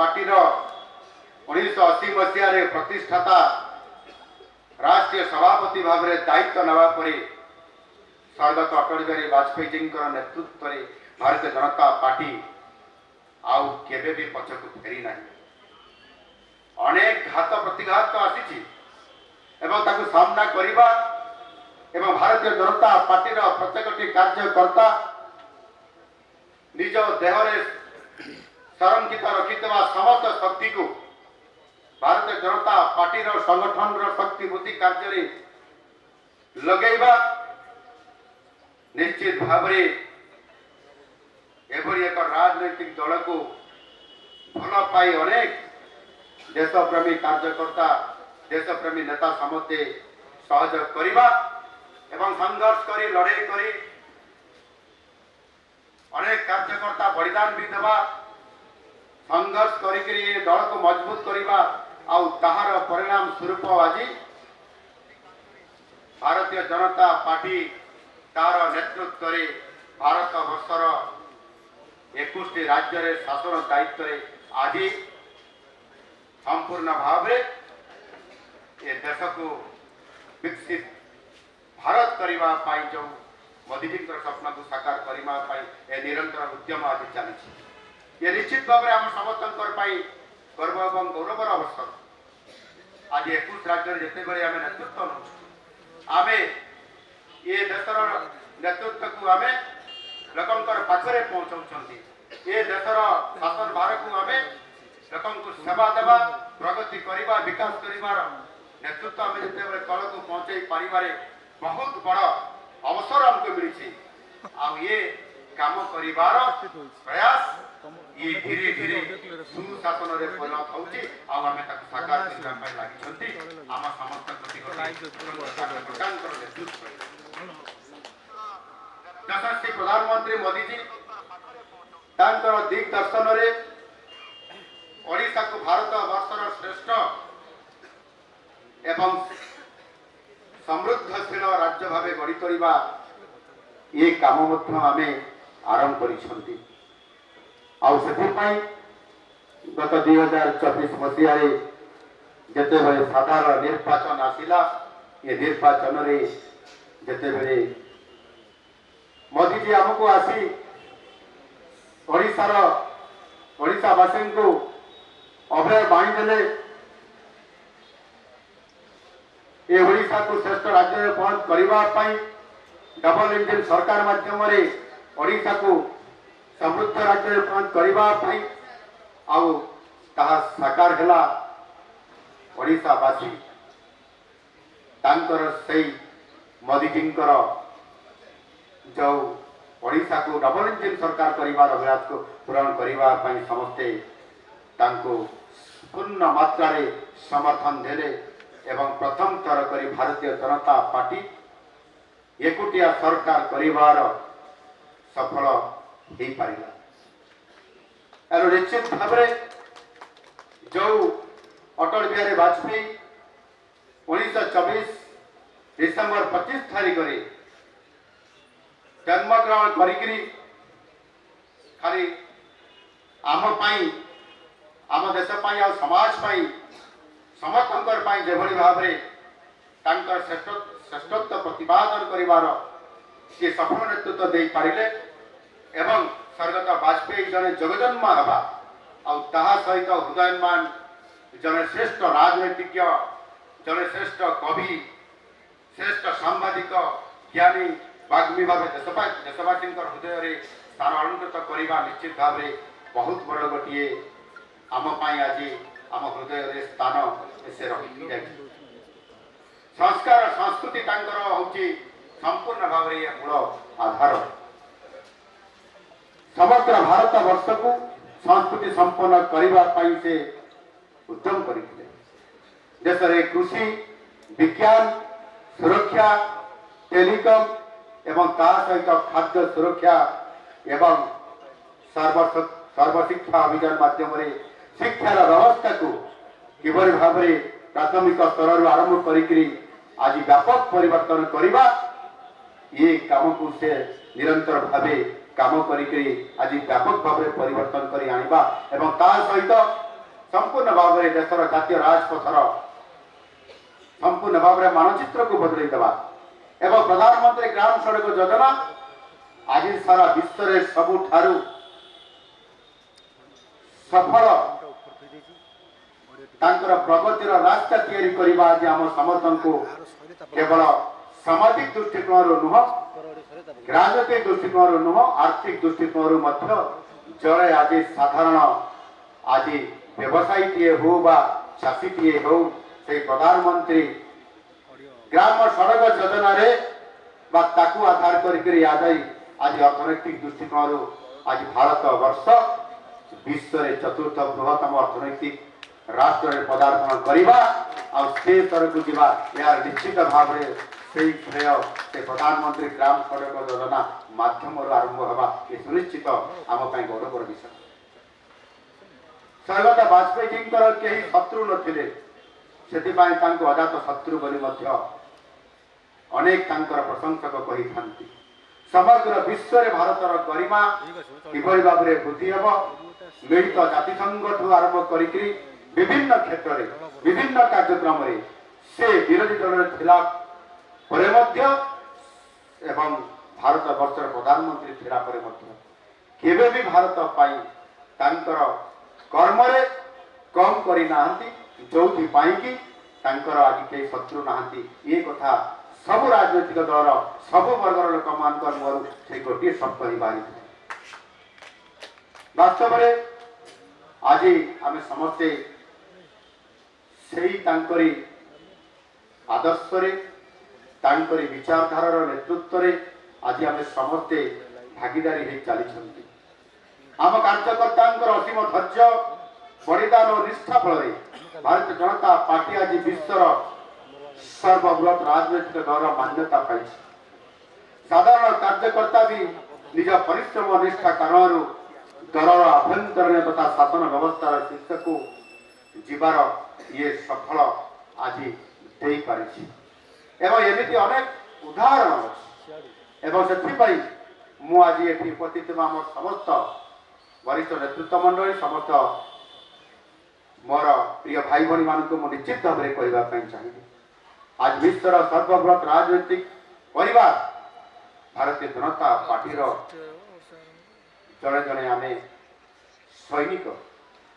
Party 1980 मसीह प्रतिष्ठाता राष्ट्रीय सभापति भाव में दायित्व नवा परे स्वर्गत अटल बिहारी वाजपेयी जी नेतृत्व में भारतीय जनता पार्टी आउ केबे भी पछकु फेरी नहीं। अनेक घात प्रतिघात आसी एवं ताकु सामना करिबा एवं भारतीय जनता पार्टी प्रत्येक कार्यकर्ता निज देहरे संरक्षित रखिଥିବା समस्त शक्ति को भारतीय जनता पार्टी संगठन शक्ति बुद्धि कार्य लगेबा निश्चित भाव एभली एक राजनैतिक दल को भल पाई अनेक देशप्रेमी कार्यकर्ता देशप्रेमी नेता समस्ते सहयोग करवा एवं संघर्ष करी लड़ाई करी अनेक कार्यकर्ता बलिदान भी देवा संघर्ष करी दल को मजबूत करवा आउ ताहार परिणाम स्वरूप आज भारतीय जनता पार्टी तार नेतृत्व में भारत वर्षर 21 राज्य रे शासन दायित्व रे आज संपूर्ण भाव रे ये देश को विकसित भारत करने पाई जो मोदी जी स्वप्न को साकार करने ए निरंतर उद्यम आज चली ये निश्चित भाव में आम समस्त गर्व और गौरवर अवसर आज 21 राज्य जिते बड़े आम नेतृत्व आम ये देशर नेतृत्व को आम लोकंकर पाखरे पहुंचाऊँ ये देशर शासन भार को आम लोक सेवा देवा प्रगति करवा विकास कर नेतृत्व आम जिते तल को पहुंचे पारिबारे बहुत बड़ अवसर हमको मिली ये काम करिवार प्रयास ये धीरे धीरे सुशासन रे परिणत होउची आम साकार करने लगी आम समस्त यशस्वी प्रधानमंत्री मोदी जी दिग्दर्शन रे ओडिशा को भारत वर्षर श्रेष्ठ एवं समृद्धशील राज्य भाव गढ़ी तोड़वा ये काम आम आरंभ कर गत 2024 मसीह जिते बड़े साधारण निर्वाचन आसिला ये निर्वाचन रे जिते बड़े मोदी जी आमको आसी ओडिशावासी को अभय बाणी देले ये ओडिशा को श्रेष्ठ राज्य में पहुंच करने डबल इंजन सरकार माध्यम ओडिशा को समृद्ध राज्य में पहुंच करने साकार है ओडिशावासी से मोदी जी जो ओडिशा को डबल इंजन सरकार करिवार अभिलाष को पूरण करने समस्ते पूर्ण मात्रा समर्थन देले एवं प्रथम थर करी भारतीय जनता पार्टी एकुटिया सरकार करिवार सफल हो पारिला। निश्चित भाव जो अटल बिहारी वाजपेयी 1924 डिसेम्बर 25 तारीख में जन्मग्रहण करी खाली आम देश समाज समस्त जो भाव श्रेष्ठत्व प्रतिपादन करिवार सी सफल नेतृत्व दे पारिले एवं स्वर्गत वाजपेयी जने जगजन्मा हवा सहित हृदयमान जने श्रेष्ठ राजनीतिज्ञ जने श्रेष्ठ कवि श्रेष्ठ सांबादिक ज्ञानी वाग्मी भाव देशवासी हृदय स्थान अलंकृत करने निश्चित भाव में बहुत बड़ गोटे आम आज आम हृदय स्थान से रही संस्कार संस्कृति हूँ संपूर्ण भाव में मूल आधार समग्र भारत वर्ष को संस्कृति संपन्न करने से उद्यम करते देश में कृषि विज्ञान सुरक्षा टेलीकॉम एवं सहित खाद्य सुरक्षा एवं सर्वशिक्षा अभियान माध्यम शिक्षार व्यवस्था को किभली भाव में प्राथमिक स्तर आरंभ करी आज व्यापक परिवर्तन करवा ये काम को से निरंतर भाव काम करी आज व्यापक भाव में परिवर्तन कर आनिबा एवं ता सहित संपूर्ण भाव में देशर जातीय राजपथर संपूर्ण भाव में मानचित्र को बदल देवा एवं प्रधानमंत्री ग्राम सड़क योजना आज सारा विश्व में सबुठारु सफल तांकर प्रगतिर रास्ता तैयारी करबा आज आम समस्त को केवल सामाजिक दृष्टिकोण नुह राजनीतिक दृष्टिकोण नुह आर्थिक दृष्टिकोण जड़े आज साधारण आज व्यवसायी टीए हो बा चाषी टीए हो से प्रधानमंत्री ग्राम सड़क योजना रे बा ताकू आधार करके आज अर्थनैतिक दृष्टिकोण आज भारत वर्ष विश्व रे चतुर्थ बृहत्तम अर्थनैतिक राष्ट्र रे पदार्पण करवा आ से स्तर को जीवा यार निश्चित भाव रे से श्रेय से प्रधानमंत्री ग्राम सड़क योजना माध्यम आरंभ होगा ये सुनिश्चित आम गौरवर विषय। स्वर्गत वाजपेयी जी कहीं शत्रु नथिले से अजात शत्रु बोली अनेक प्रशंसक कही था समग्र विश्व रे भारतर गरिमा किभली भाव में वृद्धि हेब मिलित जातिसंघ ठू आरंभ करी विभिन्न क्षेत्र में विभिन्न कार्यक्रम रे से विरोधी दल थिला परे मध्य एवं भारत वर्षर प्रधानमंत्री थिला परे मध्य केबे भी भारत पाई तांकर कर्म रे कम करी नाहंती जोथि पाई कि तांकर आज के शत्रु नाहंती ये कथा सब राजनीतिक दल सब वर्गर लोक मान मुहर से गोटे शब्द ही बाहरी वास्तव में आज आम समस्ते से आदर्श तांकरी विचारधारार नेतृत्व रे आज आम समस्ते भागीदारी हो चली आम कार्यकर्ता असीम धैर्य बलिदान और निष्ठा फल भारतीय जनता पार्टी आज विश्वर सर्वबृहत राजनैतिक दल मान्यता पाई साधारण कार्यकर्ता भी निज परिश्रम और निष्ठा कारण दलर आभ्यंतरण तथा शासन व्यवस्था शीर्ष को जीवार ये सफल आज दे पारिछि एवं एमती अनेक उदाहरण अच्छी एवं से मु आज ये उपस्थित आम समस्त वरिष्ठ नेतृत्व मंडली समस्त मोर प्रिय भाई भाई मान को निश्चित भाव में कहवाई चाहिए आज विश्वर सर्वबृहत राजनीतिक परिवार भारतीय जनता पार्टी जड़े जड़े आम सैनिक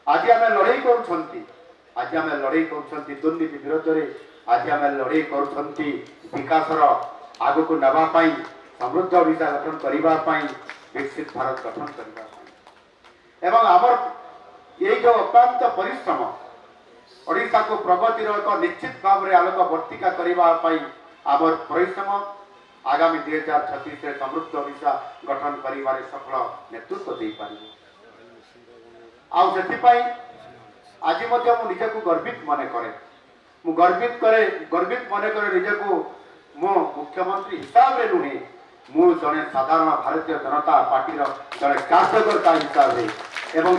आज आम लड़ाई कर दुर्नीति विरोध में आज आम लड़ाई कर विकासर आग को नापी समृद्ध ओडिशा गठन करने विकसित भारत गठन करने एवं आमर ये जो अक्लांत परिश्रम ओडिशा को प्रगतिर एक निश्चित भाव में आलोक वर्तिका करने आमर परिश्रम आगामी 2036 समृद्ध ओडिशा गठन कर सफल नेतृत्व दे पार आज निजे को गर्वित मन करे गर्वित मन करे निजे को मो मुख्यमंत्री हिसाब रे नुहे मु जने साधारण भारतीय जनता पार्टी जड़े कार्यकर्ता हिसाब से एवं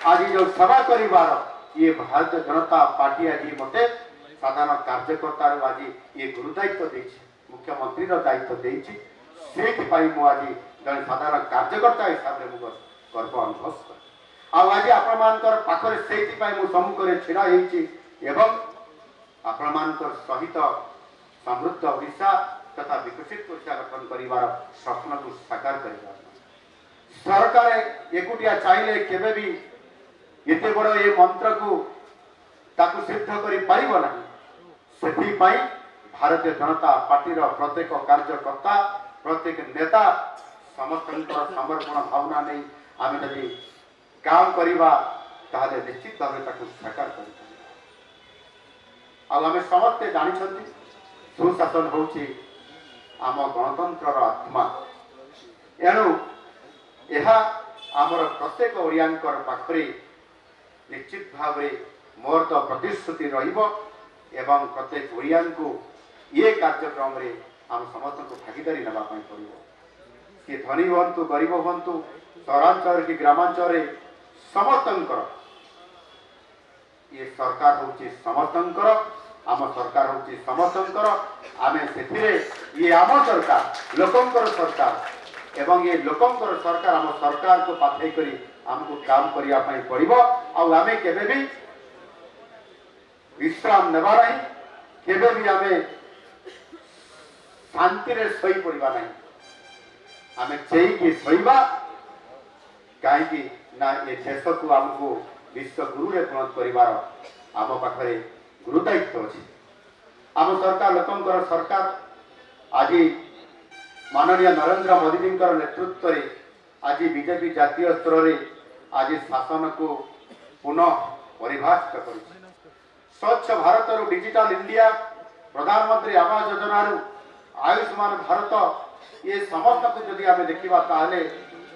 आज जो सभा करिवार ये भारतीय जनता पार्टी आज मते साधारण कार्यकर्ता आज ये गुरुदायित्व देछि मुख्यमंत्री दायित्व देछि से आज जड़े साधारण कार्यकर्ता हिसाब से गर्व अनुभव कर आज आपण मानकर पाखरे से सम्मुखें छिड़ा एवं आपण मानकर सहित समृद्ध ओडिशा तथा विकसित ओडिशा गठन करिवार स्वप्न को साकार करिवार सरकार एकुटिया चाहिए केबे भी एते बड़ ये मंत्र को ताकु सिद्ध करि पारिबो नाही सेथि पई भारतीय जनता पार्टी प्रत्येक कार्यकर्ता प्रत्येक नेता समस्त समर्पण भावना नहीं आम यदि काम करवा ताहले निश्चित भाव में साकार कर आम समस्ते जानी सुशासन होची आम गणतंत्र आत्मा एणु यह आमर प्रत्येक ओडियांकर पाखरे निश्चित भाव में मोर तो प्रतिश्रुति रहिबो एवं प्रत्येक ओडियां को ये कार्यक्रम रे आम समस्त को भागीदारी नवा पड़ो कि धनी हूँ गरीब हूँ सहरांचल कि ग्रामांचल समस्त ये सरकार हूँ समस्त आम सरकार हूँ समस्त आम से ये आम सरकार लोकंकर सरकार एवं ये लोकंकर सरकार आम सरकार को पाथई करी आमको काम करने पड़ो आम केवे भी विश्राम नेबा नहीं केवे भी आम शांति शई पड़ा नहीं आम चेईकी शोवा कहीं ना ये देश को आमको विश्व गुरु रे परिणत करिवार आम पाखरे गुरु दायित्व अच्छे आम सरकार लोकंकर सरकार आज माननीय नरेंद्र मोदी जी नेतृत्व रे आज बीजेपी जातीय स्तर रे आज शासन को पुनः परिभाषित कर स्वच्छ भारत रु डिजिटल इंडिया प्रधानमंत्री आवास योजना रु आयुष्मान भारत ये समस्त को जदि आम देखा ताहले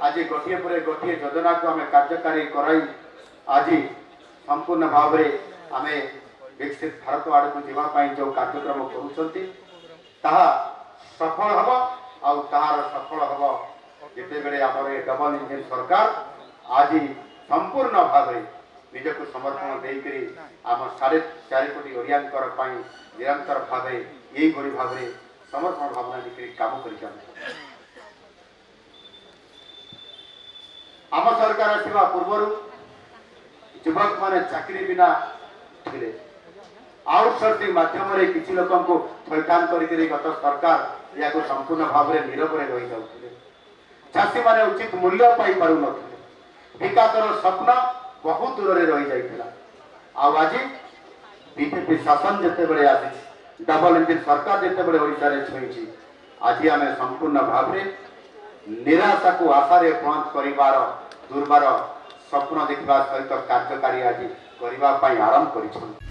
आज गोटे पर गोटे योजना को आम कार्यकारी कराई आज संपूर्ण भाव में आम विकसित भारत आड़ को जावाई जो कार्यक्रम करुँचा सफल हम आर सफल हम जिते आम डबल इंजिन सरकार आज संपूर्ण भाव में निजक समर्पण देकर आम 4.5 कोटी ओरियांकर निरंतर भाव यही भाव में समर्पण भावना लेकर काम कर आम सरकार आसवा पूर्व युवक माने चाकरी बिना थे आउटसोर्सिंग माध्यम किसी लोक थैथान कर गत सरकार या संपूर्ण भाव में नीरव रही जाते चाषी माने उचित मूल्य पाई पारु नथिले विकासर स्वप्न बहुत दूर में रही जाइथिला आज बीजेपी शासन जिते बड़े आसी डबल इंजिन सरकार जिते बड़े ओडिशा रे छुईची आज आम संपूर्ण भाव में निराशा को आशारे परिणत करिवार दुर्बार स्वप्न देखा सहित कार्यकारी आज करने आरंभ कर